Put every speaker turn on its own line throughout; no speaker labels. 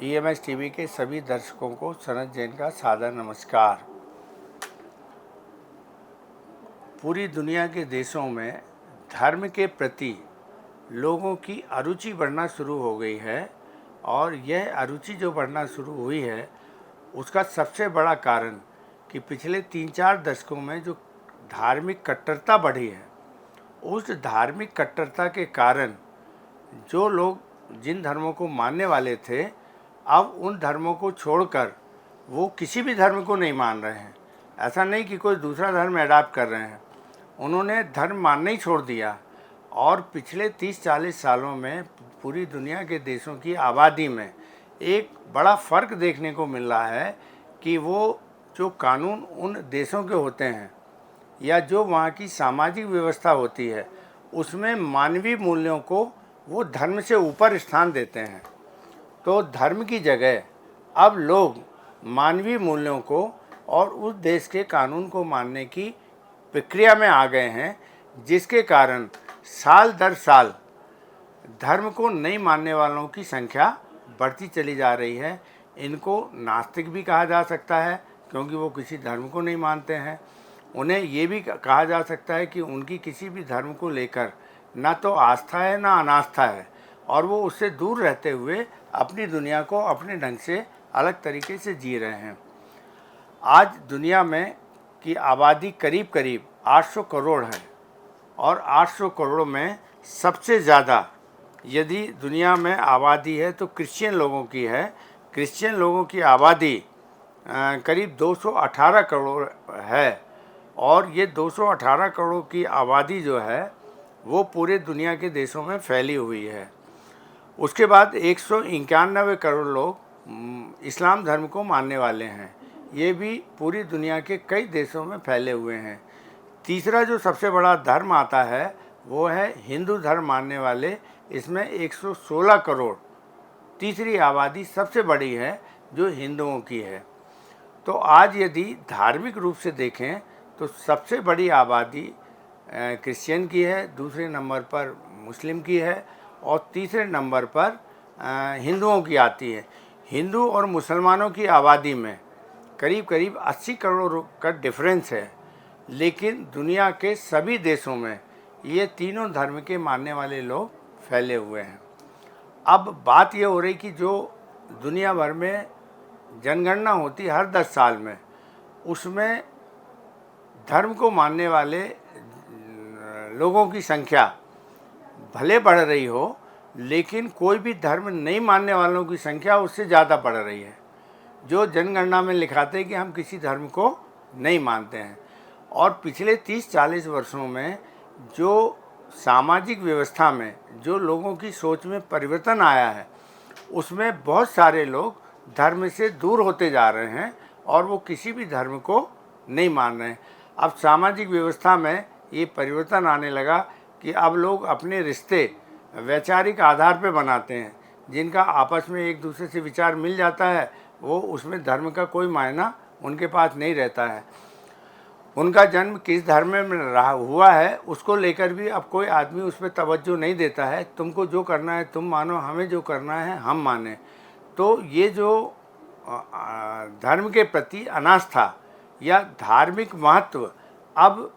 EMS TV के सभी दर्शकों को सनत जैन का सादर नमस्कार। पूरी दुनिया के देशों में धर्म के प्रति लोगों की अरुचि बढ़ना शुरू हो गई है और यह अरुचि जो बढ़ना शुरू हुई है उसका सबसे बड़ा कारण कि पिछले 3-4 दशकों में जो धार्मिक कट्टरता बढ़ी है, उस धार्मिक कट्टरता के कारण जो लोग जिन धर्मों को मानने वाले थे, अब उन धर्मों को छोड़कर वो किसी भी धर्म को नहीं मान रहे हैं। ऐसा नहीं कि कोई दूसरा धर्म अडॉप्ट कर रहे हैं, उन्होंने धर्म मानना ही छोड़ दिया। और पिछले 30-40 सालों में पूरी दुनिया के देशों की आबादी में एक बड़ा फ़र्क देखने को मिल रहा है कि वो जो कानून उन देशों के होते हैं या जो वहाँ की सामाजिक व्यवस्था होती है, उसमें मानवीय मूल्यों को वो धर्म से ऊपर स्थान देते हैं। तो धर्म की जगह अब लोग मानवीय मूल्यों को और उस देश के कानून को मानने की प्रक्रिया में आ गए हैं, जिसके कारण साल दर साल धर्म को नहीं मानने वालों की संख्या बढ़ती चली जा रही है। इनको नास्तिक भी कहा जा सकता है क्योंकि वो किसी धर्म को नहीं मानते हैं। उन्हें ये भी कहा जा सकता है कि उनकी किसी भी धर्म को लेकर ना तो आस्था है ना अनास्था है और वो उससे दूर रहते हुए अपनी दुनिया को अपने ढंग से अलग तरीके से जी रहे हैं। आज दुनिया में की आबादी करीब करीब 800 करोड़ है और 800 करोड़ में सबसे ज़्यादा यदि दुनिया में आबादी है तो क्रिश्चियन लोगों की है। क्रिश्चियन लोगों की आबादी करीब 218 करोड़ है और ये 218 करोड़ की आबादी जो है वो पूरे दुनिया के देशों में फैली हुई है। उसके बाद 191 करोड़ लोग इस्लाम धर्म को मानने वाले हैं, ये भी पूरी दुनिया के कई देशों में फैले हुए हैं। तीसरा जो सबसे बड़ा धर्म आता है वो है हिंदू धर्म मानने वाले, इसमें 116 करोड़, तीसरी आबादी सबसे बड़ी है जो हिंदुओं की है। तो आज यदि धार्मिक रूप से देखें तो सबसे बड़ी आबादी क्रिश्चियन की है, दूसरे नंबर पर मुस्लिम की है और तीसरे नंबर पर हिंदुओं की आती है। हिंदू और मुसलमानों की आबादी में करीब करीब 80 करोड़ का डिफरेंस है, लेकिन दुनिया के सभी देशों में ये तीनों धर्म के मानने वाले लोग फैले हुए हैं। अब बात ये हो रही कि जो दुनिया भर में जनगणना होती है हर 10 साल में, उसमें धर्म को मानने वाले लोगों की संख्या भले बढ़ रही हो, लेकिन कोई भी धर्म नहीं मानने वालों की संख्या उससे ज़्यादा बढ़ रही है। जो जनगणना में लिखाते हैं कि हम किसी धर्म को नहीं मानते हैं। और पिछले 30-40 वर्षों में जो सामाजिक व्यवस्था में जो लोगों की सोच में परिवर्तन आया है, उसमें बहुत सारे लोग धर्म से दूर होते जा रहे हैं और वो किसी भी धर्म को नहीं मान रहे हैं। अब सामाजिक व्यवस्था में ये परिवर्तन आने लगा कि अब लोग अपने रिश्ते वैचारिक आधार पर बनाते हैं। जिनका आपस में एक दूसरे से विचार मिल जाता है, वो उसमें धर्म का कोई मायना उनके पास नहीं रहता है। उनका जन्म किस धर्म में रहा हुआ है उसको लेकर भी अब कोई आदमी उस पर तवज्जो नहीं देता है। तुमको जो करना है तुम मानो, हमें जो करना है हम माने। तो ये जो धर्म के प्रति अनास्था या धार्मिक महत्व अब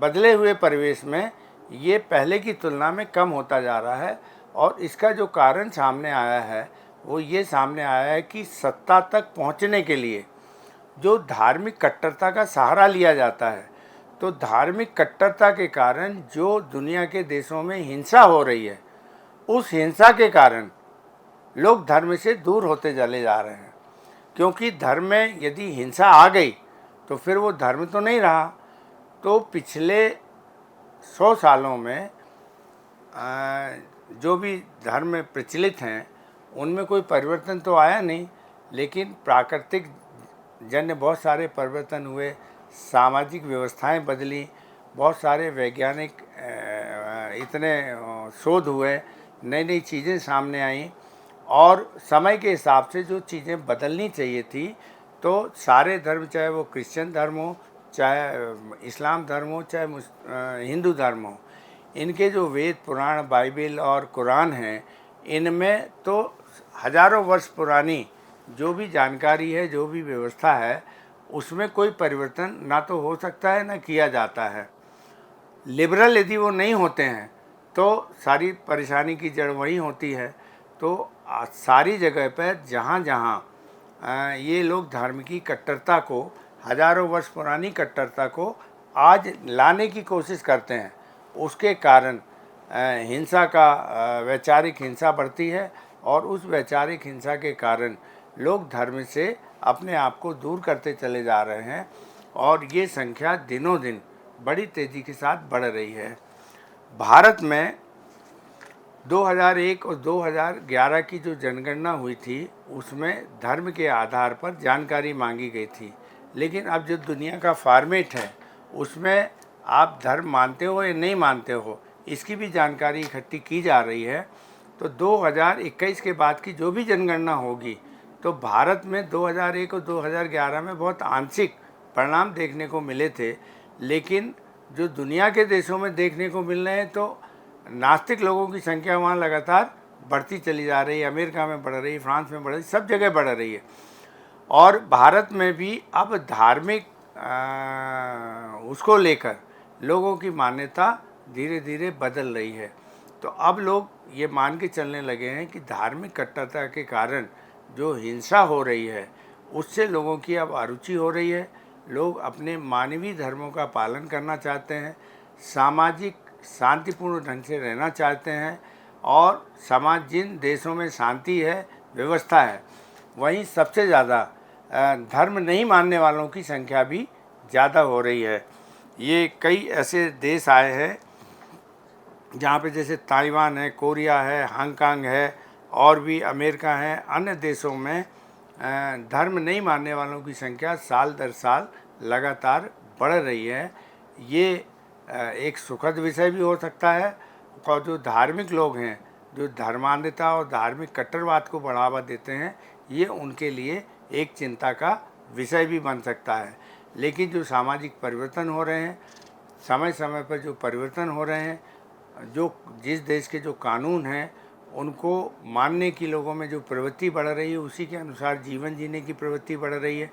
बदले हुए परिवेश में ये पहले की तुलना में कम होता जा रहा है। और इसका जो कारण सामने आया है वो ये सामने आया है कि सत्ता तक पहुंचने के लिए जो धार्मिक कट्टरता का सहारा लिया जाता है, तो धार्मिक कट्टरता के कारण जो दुनिया के देशों में हिंसा हो रही है, उस हिंसा के कारण लोग धर्म से दूर होते चले जा रहे हैं। क्योंकि धर्म में यदि हिंसा आ गई तो फिर वो धर्म तो नहीं रहा। तो पिछले 100 सालों में जो भी धर्म प्रचलित हैं उनमें कोई परिवर्तन तो आया नहीं, लेकिन प्राकृतिक जन्य बहुत सारे परिवर्तन हुए, सामाजिक व्यवस्थाएं बदली, बहुत सारे वैज्ञानिक इतने शोध हुए, नई नई चीज़ें सामने आईं और समय के हिसाब से जो चीज़ें बदलनी चाहिए थी, तो सारे धर्म, चाहे वो क्रिश्चियन धर्म हो, चाहे इस्लाम धर्म हो, चाहे हिंदू धर्म हो, इनके जो वेद पुराण बाइबिल और कुरान हैं, इनमें तो हजारों वर्ष पुरानी जो भी जानकारी है, जो भी व्यवस्था है, उसमें कोई परिवर्तन ना तो हो सकता है ना किया जाता है। लिबरल यदि वो नहीं होते हैं तो सारी परेशानी की जड़ वही होती है। तो सारी जगह पर जहाँ जहाँ ये लोग धार्मिक कट्टरता को, हजारों वर्ष पुरानी कट्टरता को आज लाने की कोशिश करते हैं, उसके कारण हिंसा का, वैचारिक हिंसा बढ़ती है और उस वैचारिक हिंसा के कारण लोग धर्म से अपने आप को दूर करते चले जा रहे हैं और ये संख्या दिनों दिन बड़ी तेज़ी के साथ बढ़ रही है। भारत में 2001 और 2011 की जो जनगणना हुई थी उसमें धर्म के आधार पर जानकारी मांगी गई थी, लेकिन अब जो दुनिया का फॉर्मेट है उसमें आप धर्म मानते हो या नहीं मानते हो इसकी भी जानकारी इकट्ठी की जा रही है। तो 2021 के बाद की जो भी जनगणना होगी तो भारत में 2001 और 2011 में बहुत आंशिक परिणाम देखने को मिले थे, लेकिन जो दुनिया के देशों में देखने को मिल रहे हैं तो नास्तिक लोगों की संख्या वहाँ लगातार बढ़ती चली जा रही है। अमेरिका में बढ़ रही है, फ्रांस में बढ़ रही है, सब जगह बढ़ रही है। और भारत में भी अब धार्मिक उसको लेकर लोगों की मान्यता धीरे धीरे बदल रही है। तो अब लोग ये मान के चलने लगे हैं कि धार्मिक कट्टरता के कारण जो हिंसा हो रही है उससे लोगों की अब अरुचि हो रही है। लोग अपने मानवीय धर्मों का पालन करना चाहते हैं, सामाजिक शांतिपूर्ण ढंग से रहना चाहते हैं और समाज, जिन देशों में शांति है, व्यवस्था है, वहीं सबसे ज़्यादा धर्म नहीं मानने वालों की संख्या भी ज़्यादा हो रही है। ये कई ऐसे देश आए हैं जहाँ पे जैसे ताइवान है, कोरिया है, हांगकांग है और भी अमेरिका है, अन्य देशों में धर्म नहीं मानने वालों की संख्या साल दर साल लगातार बढ़ रही है। ये एक सुखद विषय भी हो सकता है और जो धार्मिक लोग हैं, जो धर्मांधता और धार्मिक कट्टरवाद को बढ़ावा देते हैं, ये उनके लिए एक चिंता का विषय भी बन सकता है। लेकिन जो सामाजिक परिवर्तन हो रहे हैं, समय समय पर जो परिवर्तन हो रहे हैं, जो जिस देश के जो कानून हैं उनको मानने की लोगों में जो प्रवृत्ति बढ़ रही है, उसी के अनुसार जीवन जीने की प्रवृत्ति बढ़ रही है,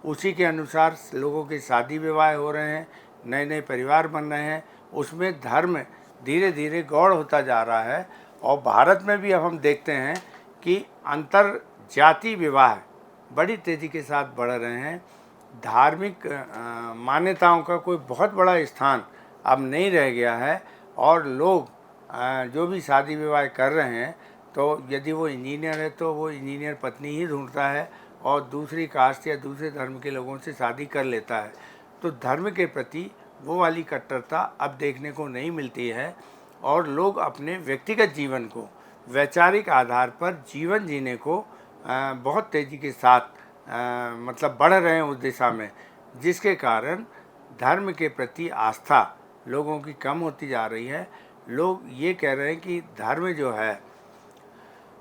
उसी के अनुसार लोगों के शादी विवाह हो रहे हैं, नए नए परिवार बन रहे हैं, उसमें धर्म धीरे धीरे गौड़ होता जा रहा है। और भारत में भी अब हम देखते हैं कि अंतर जाति विवाह बड़ी तेज़ी के साथ बढ़ रहे हैं। धार्मिक मान्यताओं का कोई बहुत बड़ा स्थान अब नहीं रह गया है और लोग जो भी शादी विवाह कर रहे हैं तो यदि वो इंजीनियर है तो वो इंजीनियर पत्नी ही ढूंढता है और दूसरी कास्ट या दूसरे धर्म के लोगों से शादी कर लेता है। तो धर्म के प्रति वो वाली कट्टरता अब देखने को नहीं मिलती है और लोग अपने व्यक्तिगत जीवन को वैचारिक आधार पर जीवन जीने को बहुत तेज़ी के साथ मतलब बढ़ रहे हैं उस दिशा में, जिसके कारण धर्म के प्रति आस्था लोगों की कम होती जा रही है। लोग ये कह रहे हैं कि धर्म जो है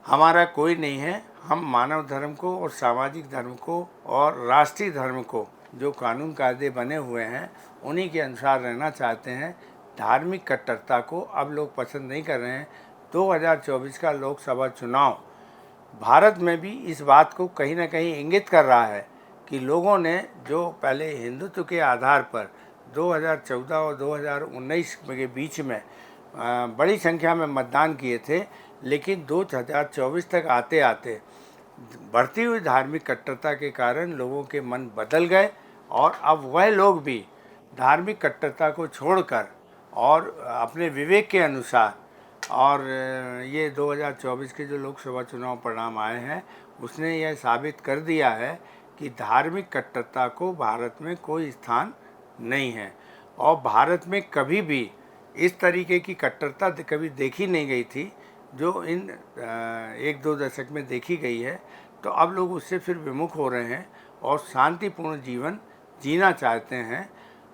हमारा कोई नहीं है, हम मानव धर्म को और सामाजिक धर्म को और राष्ट्रीय धर्म को, जो कानून कायदे बने हुए हैं उन्हीं के अनुसार रहना चाहते हैं। धार्मिक कट्टरता को अब लोग पसंद नहीं कर रहे हैं। 2024 का लोकसभा चुनाव भारत में भी इस बात को कहीं ना कहीं इंगित कर रहा है कि लोगों ने जो पहले हिंदुत्व के आधार पर 2014 और 2019 के बीच में बड़ी संख्या में मतदान किए थे, लेकिन 2024 तक आते आते बढ़ती हुई धार्मिक कट्टरता के कारण लोगों के मन बदल गए और अब वह लोग भी धार्मिक कट्टरता को छोड़कर और अपने विवेक के अनुसार, और ये 2024 के जो लोकसभा चुनाव परिणाम आए हैं उसने यह साबित कर दिया है कि धार्मिक कट्टरता को भारत में कोई स्थान नहीं है और भारत में कभी भी इस तरीके की कट्टरता कभी देखी नहीं गई थी जो इन 1-2 दशक में देखी गई है। तो अब लोग उससे फिर विमुख हो रहे हैं और शांतिपूर्ण जीवन जीना चाहते हैं।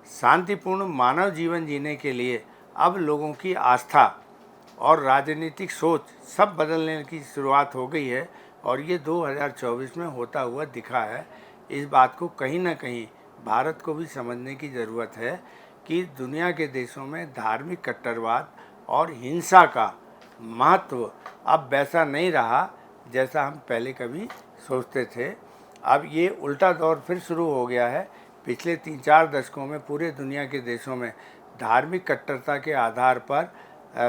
शांतिपूर्ण मानव जीवन जीने के लिए अब लोगों की आस्था और राजनीतिक सोच सब बदलने की शुरुआत हो गई है और ये 2024 में होता हुआ दिखा है। इस बात को कहीं ना कहीं भारत को भी समझने की ज़रूरत है कि दुनिया के देशों में धार्मिक कट्टरवाद और हिंसा का महत्व अब वैसा नहीं रहा जैसा हम पहले कभी सोचते थे। अब ये उल्टा दौर फिर शुरू हो गया है। पिछले 3-4 दशकों में पूरे दुनिया के देशों में धार्मिक कट्टरता के आधार पर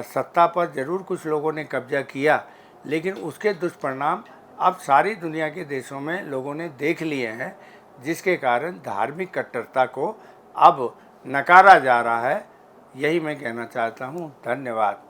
सत्ता पर ज़रूर कुछ लोगों ने कब्जा किया, लेकिन उसके दुष्परिणाम अब सारी दुनिया के देशों में लोगों ने देख लिए हैं, जिसके कारण धार्मिक कट्टरता को अब नकारा जा रहा है। यही मैं कहना चाहता हूँ। धन्यवाद।